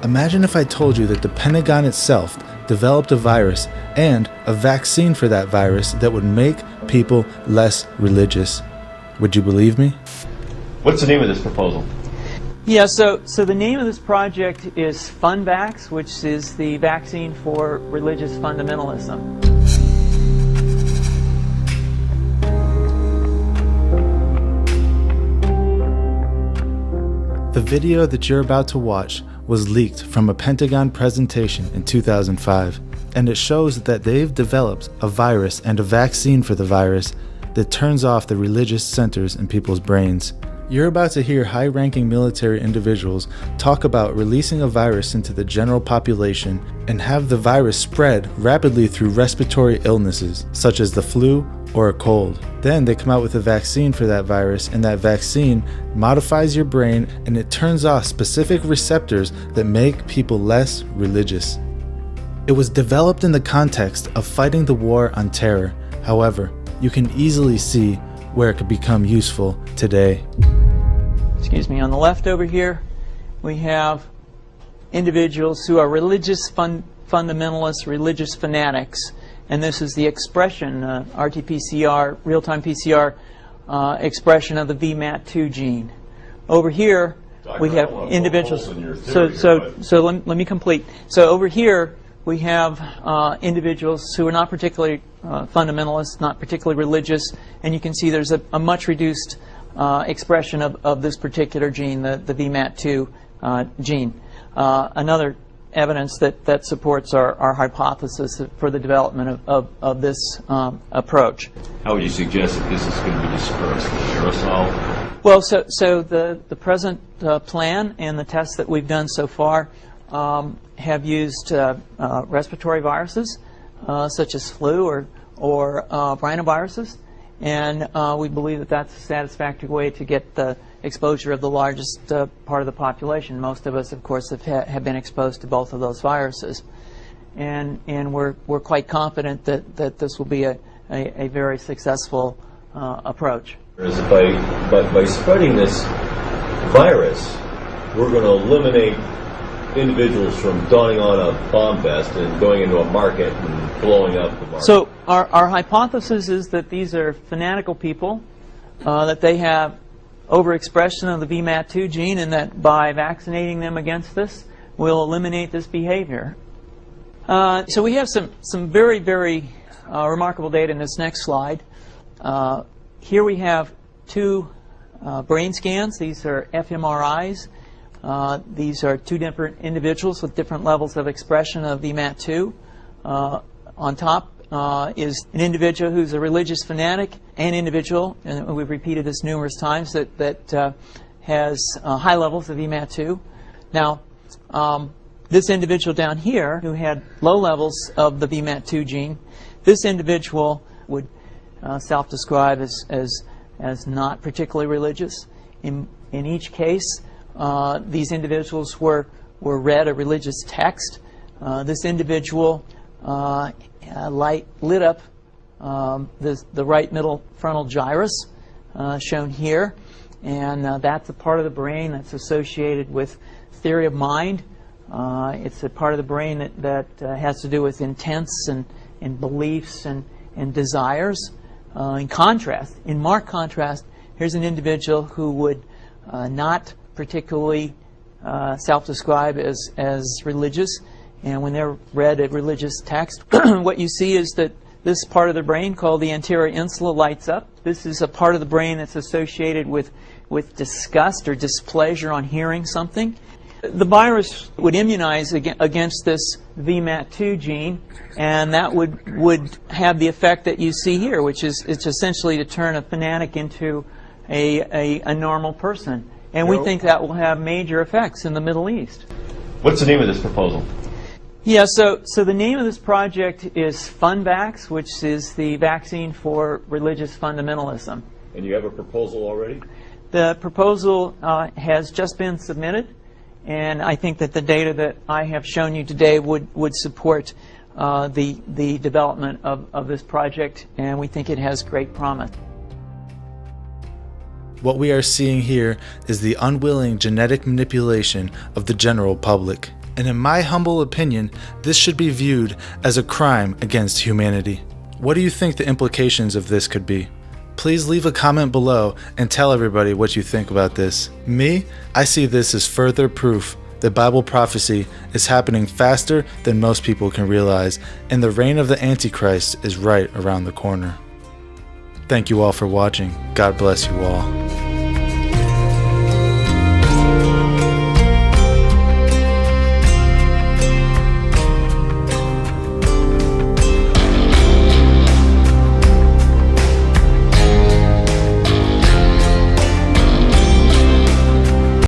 Imagine if I told you that the Pentagon itself developed a virus and a vaccine for that virus that would make people less religious. Would you believe me? What's the name of this proposal? Yeah, so the name of this project is FunVax, which is the vaccine for religious fundamentalism. The video that you're about to watch was leaked from a Pentagon presentation in 2005, and it shows that they've developed a virus and a vaccine for the virus that turns off the religious centers in people's brains. You're about to hear high-ranking military individuals talk about releasing a virus into the general population and have the virus spread rapidly through respiratory illnesses, such as the flu or a cold. Then they come out with a vaccine for that virus, and that vaccine modifies your brain and it turns off specific receptors that make people less religious. It was developed in the context of fighting the war on terror. However, you can easily see where it could become useful today. Excuse me, on the left over here, we have individuals who are religious fundamentalists, religious fanatics, and this is the expression, RT-PCR, real-time PCR expression of the VMAT2 gene. Over here, we have individuals. So let me complete. So over here, we have individuals who are not particularly fundamentalists, not particularly religious, and you can see there's a much reduced expression of this particular gene, the VMAT2 gene. Another evidence that supports our hypothesis for the development of this approach. How would you suggest that this is going to be dispersed? Aerosol? Well, so the present plan and the tests that we've done so far have used respiratory viruses such as flu or rhinoviruses, and we believe that that's a satisfactory way to get the exposure of the largest part of the population. Most of us, of course, have been exposed to both of those viruses, and we're quite confident that this will be a very successful approach. By spreading this virus, we're going to eliminate individuals from donning on a bomb vest and going into a market and blowing up the market. So our hypothesis is that these are fanatical people, that they have overexpression of the VMAT2 gene, and that by vaccinating them against this, we'll eliminate this behavior. So we have some very, very remarkable data in this next slide. Here we have two brain scans. These are fMRIs. These are two different individuals with different levels of expression of VMAT2. On top is an individual who's a religious fanatic, an individual, and we've repeated this numerous times, that has high levels of VMAT2. Now, this individual down here who had low levels of the VMAT2 gene, this individual would self-describe as not particularly religious. In each case, these individuals were read a religious text. This individual lit up the right middle frontal gyrus, shown here, and that's a part of the brain that's associated with theory of mind. It's a part of the brain that has to do with intents and beliefs and desires. In marked contrast, here's an individual who would not particularly self-describe as religious, and when they're read a religious text, what you see is that this part of the brain called the anterior insula lights up. This is a part of the brain that's associated with disgust or displeasure on hearing something. The virus would immunize against this VMAT2 gene, and that would have the effect that you see here, which is it's essentially to turn a fanatic into a normal person. And we think that will have major effects in the Middle East. What's the name of this proposal? Yeah, so the name of this project is FunVax, which is the vaccine for religious fundamentalism. And you have a proposal already? The proposal has just been submitted, and I think that the data that I have shown you today would support the development of this project, and we think it has great promise. What we are seeing here is the unwilling genetic manipulation of the general public. And in my humble opinion, this should be viewed as a crime against humanity. What do you think the implications of this could be? Please leave a comment below and tell everybody what you think about this. Me, I see this as further proof that Bible prophecy is happening faster than most people can realize, and the reign of the Antichrist is right around the corner. Thank you all for watching. God bless you all.